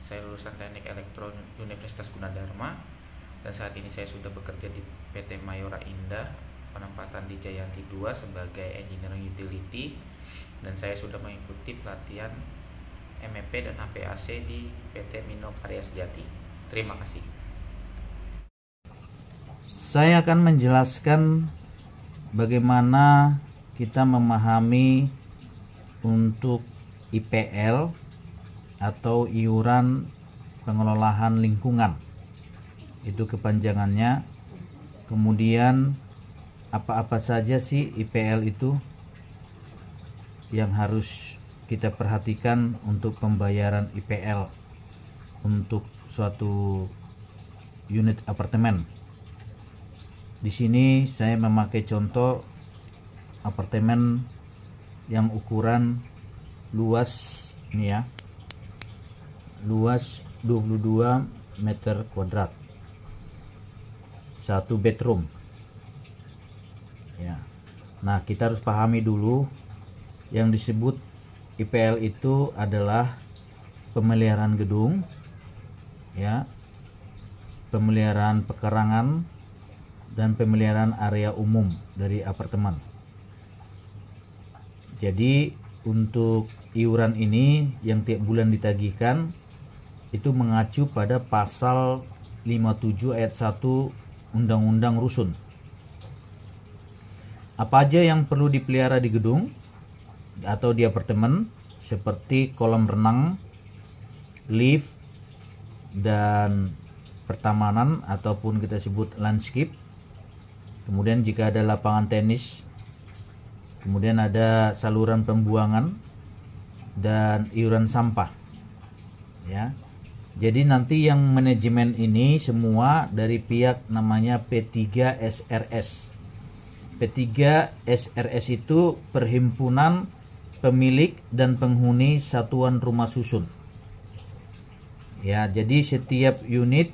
Saya lulusan Teknik Elektro Universitas Gunadarma dan saat ini saya sudah bekerja di PT Mayora Indah, penempatan di Jayanti 2 sebagai Engineering Utility, dan saya sudah mengikuti pelatihan MEP dan HVAC di PT Mino Karya Sejati. Terima kasih. Saya akan menjelaskan bagaimana kita memahami untuk IPL atau iuran pengelolaan lingkungan, itu kepanjangannya. Kemudian apa-apa saja sih IPL itu yang harus kita perhatikan untuk pembayaran IPL untuk suatu unit apartemen. Di sini saya memakai contoh apartemen yang ukuran luas ini ya, luas 22 meter kuadrat, 1 bedroom ya. Nah, kita harus pahami dulu yang disebut IPL itu adalah pemeliharaan gedung ya, pemeliharaan pekarangan, dan pemeliharaan area umum dari apartemen. Jadi untuk iuran ini yang tiap bulan ditagihkan itu mengacu pada pasal 57 ayat 1 Undang-Undang Rusun. Apa aja yang perlu dipelihara di gedung atau di apartemen, seperti kolam renang, lift, dan pertamanan ataupun kita sebut landscape. Kemudian jika ada lapangan tenis, kemudian ada saluran pembuangan dan iuran sampah ya. Jadi nanti yang manajemen ini semua dari pihak namanya P3 SRS. P3 SRS itu Perhimpunan Pemilik dan Penghuni Satuan Rumah Susun. Ya, jadi setiap unit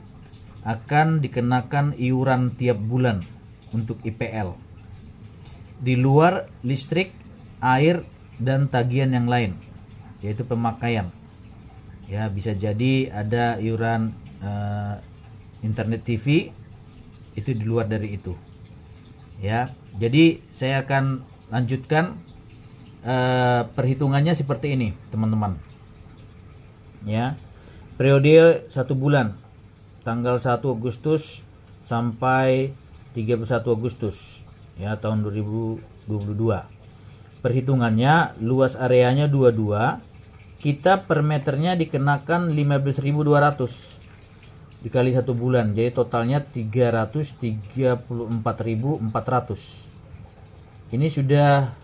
akan dikenakan iuran tiap bulan untuk IPL. Di luar listrik, air, dan tagihan yang lain, yaitu pemakaian. Ya, bisa jadi ada iuran internet TV, itu di luar dari itu. Ya, jadi saya akan lanjutkan perhitungannya seperti ini, teman-teman. Ya, periode 1 bulan, tanggal 1 Agustus sampai 31 Agustus ya tahun 2022. Perhitungannya, luas areanya 22, kita per meternya dikenakan 15.200 dikali 1 bulan, jadi totalnya 334.400. Ini sudah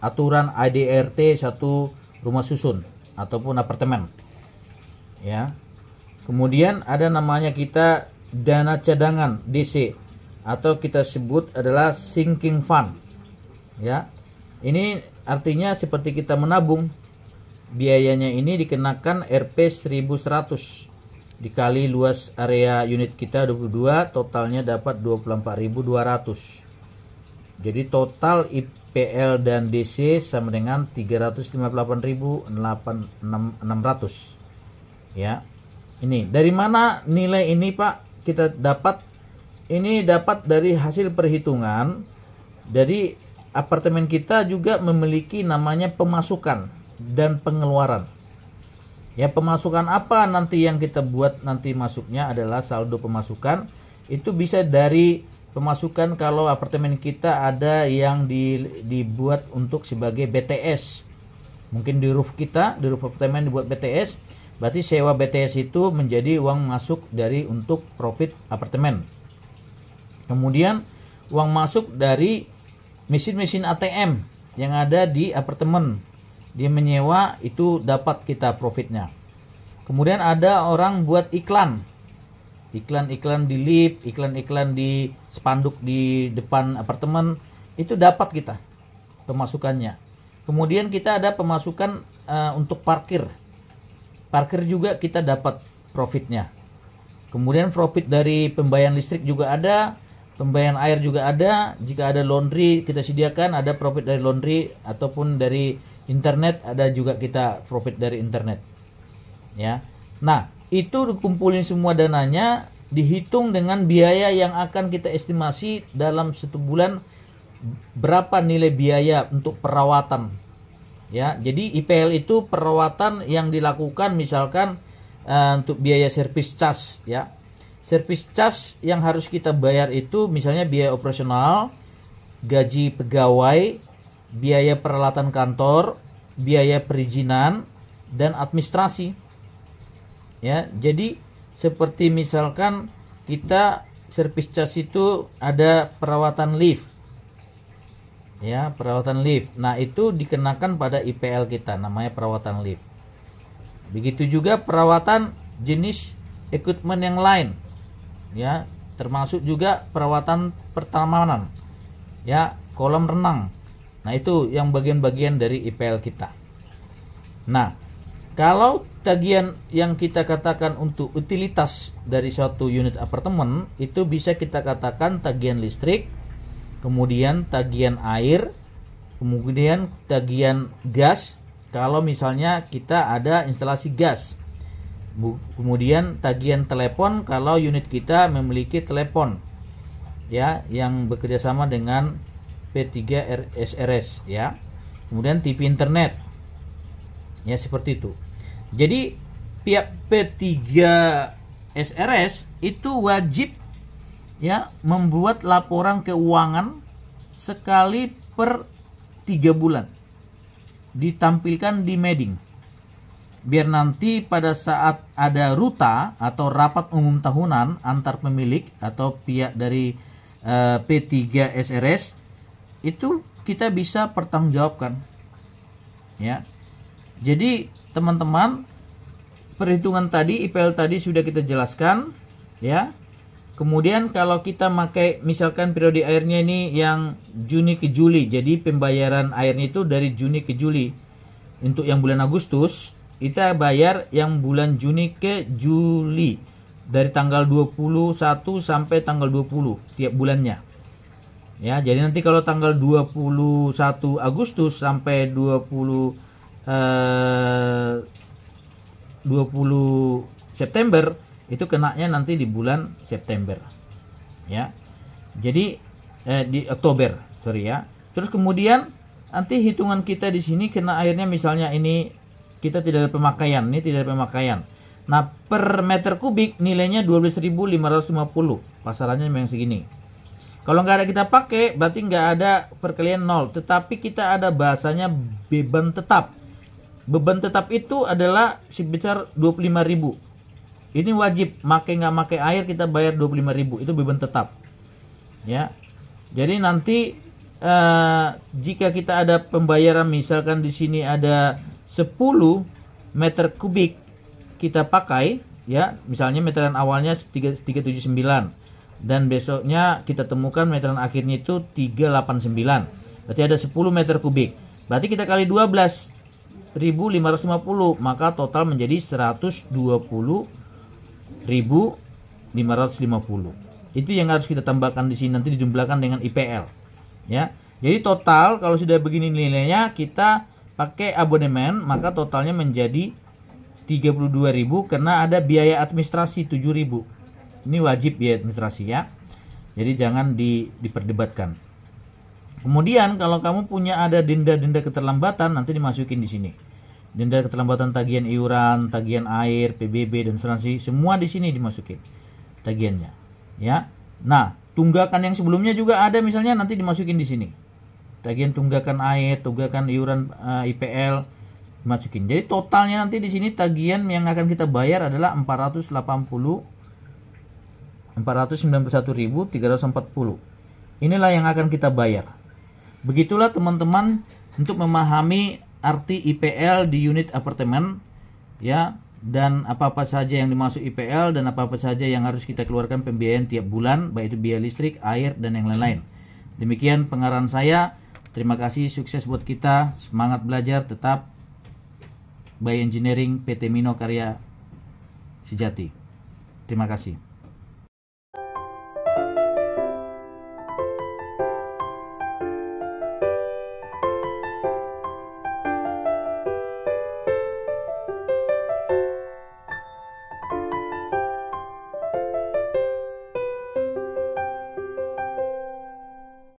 aturan ADRT 1 rumah susun ataupun apartemen ya. Kemudian ada namanya kita dana cadangan DC, atau kita sebut adalah sinking fund ya. Ini artinya seperti kita menabung. Biayanya ini dikenakan Rp 1.100 dikali luas area unit kita 22, totalnya dapat 24.200. Jadi total IPL dan DC sama dengan 358.600 ya. Ini dari mana nilai ini, Pak? Kita dapat ini dapat dari hasil perhitungan dari apartemen kita juga memiliki namanya pemasukan dan pengeluaran. Ya, pemasukan apa nanti yang kita buat nanti masuknya adalah saldo pemasukan. Itu bisa dari pemasukan kalau apartemen kita ada yang dibuat untuk sebagai BTS. Mungkin di roof kita, di roof apartemen dibuat BTS, berarti sewa BTS itu menjadi uang masuk dari untuk profit apartemen. Kemudian uang masuk dari mesin-mesin ATM yang ada di apartemen, dia menyewa, itu dapat kita profitnya. Kemudian ada orang buat iklan di lift, iklan di spanduk di depan apartemen, itu dapat kita pemasukannya. Kemudian kita ada pemasukan untuk parkir. Parkir juga kita dapat profitnya. Kemudian profit dari pembayaran listrik juga ada, pembayaran air juga ada. Jika ada laundry kita sediakan, ada profit dari laundry, ataupun dari internet ada juga kita profit dari internet. Ya. Nah, itu dikumpulin semua dananya, dihitung dengan biaya yang akan kita estimasi dalam 1 bulan, berapa nilai biaya untuk perawatan. Ya, jadi IPL itu perawatan yang dilakukan misalkan untuk biaya service charge, ya. Service charge yang harus kita bayar itu misalnya biaya operasional, gaji pegawai, biaya peralatan kantor, biaya perizinan, dan administrasi. Ya, jadi seperti misalkan kita service charge itu ada perawatan lift. Ya, perawatan lift. Nah, itu dikenakan pada IPL kita, namanya perawatan lift. Begitu juga perawatan jenis equipment yang lain. Ya, termasuk juga perawatan pertamanan. Ya, kolam renang. Nah, itu yang bagian-bagian dari IPL kita. Nah, kalau tagihan yang kita katakan untuk utilitas dari suatu unit apartemen, itu bisa kita katakan tagihan listrik, kemudian tagihan air, kemudian tagihan gas kalau misalnya kita ada instalasi gas, kemudian tagihan telepon kalau unit kita memiliki telepon, ya, yang bekerja sama dengan P3 SRS, ya, kemudian TV internet, ya, seperti itu. Jadi pihak P3 SRS itu wajib, ya, membuat laporan keuangan sekali per 3 bulan, ditampilkan di Meding, biar nanti pada saat ada ruta atau rapat umum tahunan antar pemilik atau pihak dari P3 SRS itu kita bisa pertanggungjawabkan, ya. Jadi teman-teman, perhitungan tadi IPL tadi sudah kita jelaskan, ya. Kemudian kalau kita pakai misalkan periode airnya ini yang Juni ke Juli, jadi pembayaran airnya itu dari Juni ke Juli. Untuk yang bulan Agustus kita bayar yang bulan Juni ke Juli, dari tanggal 21 sampai tanggal 20 tiap bulannya. Ya, jadi nanti kalau tanggal 21 Agustus sampai 20 September itu kenanya nanti di bulan September, ya. Jadi di Oktober, sorry, ya. Terus kemudian nanti hitungan kita di sini kena airnya misalnya ini kita tidak ada pemakaian, ini tidak ada pemakaian. Nah, per meter kubik nilainya 12.550, pasarannya memang segini. Kalau nggak ada kita pakai berarti nggak ada perkalian 0, tetapi kita ada bahasanya beban tetap. Beban tetap itu adalah sebesar 25.000. Ini wajib, makai nggak makai air kita bayar 25.000, itu beban tetap, ya. Jadi nanti jika kita ada pembayaran misalkan di sini ada 10 meter kubik kita pakai, ya, misalnya meteran awalnya 379 dan besoknya kita temukan meteran akhirnya itu 389, berarti ada 10 meter kubik, berarti kita kali 12.550, maka total menjadi 120.550. Itu yang harus kita tambahkan di sini, nanti dijumlahkan dengan IPL, ya. Jadi total kalau sudah begini nilainya, kita pakai abonemen, maka totalnya menjadi 32.000 karena ada biaya administrasi 7.000. Ini wajib biaya administrasi, ya. Jadi jangan diperdebatkan. Kemudian kalau kamu punya ada denda-denda keterlambatan, nanti dimasukin di sini. Denda keterlambatan tagihan iuran, tagihan air, PBB dan asuransi, semua di sini dimasukin tagihannya, ya. Nah, tunggakan yang sebelumnya juga ada, misalnya nanti dimasukin di sini. Tagihan tunggakan air, tunggakan iuran IPL dimasukin. Jadi totalnya nanti di sini tagihan yang akan kita bayar adalah 491.340. Inilah yang akan kita bayar. Begitulah teman-teman untuk memahami arti IPL di unit apartemen, ya, dan apa-apa saja yang dimaksud IPL dan apa-apa saja yang harus kita keluarkan pembiayaan tiap bulan, baik itu biaya listrik, air, dan yang lain-lain. Demikian pengarahan saya. Terima kasih, sukses buat kita, semangat belajar tetap. By Engineering PT Mino Karya Sejati. Terima kasih.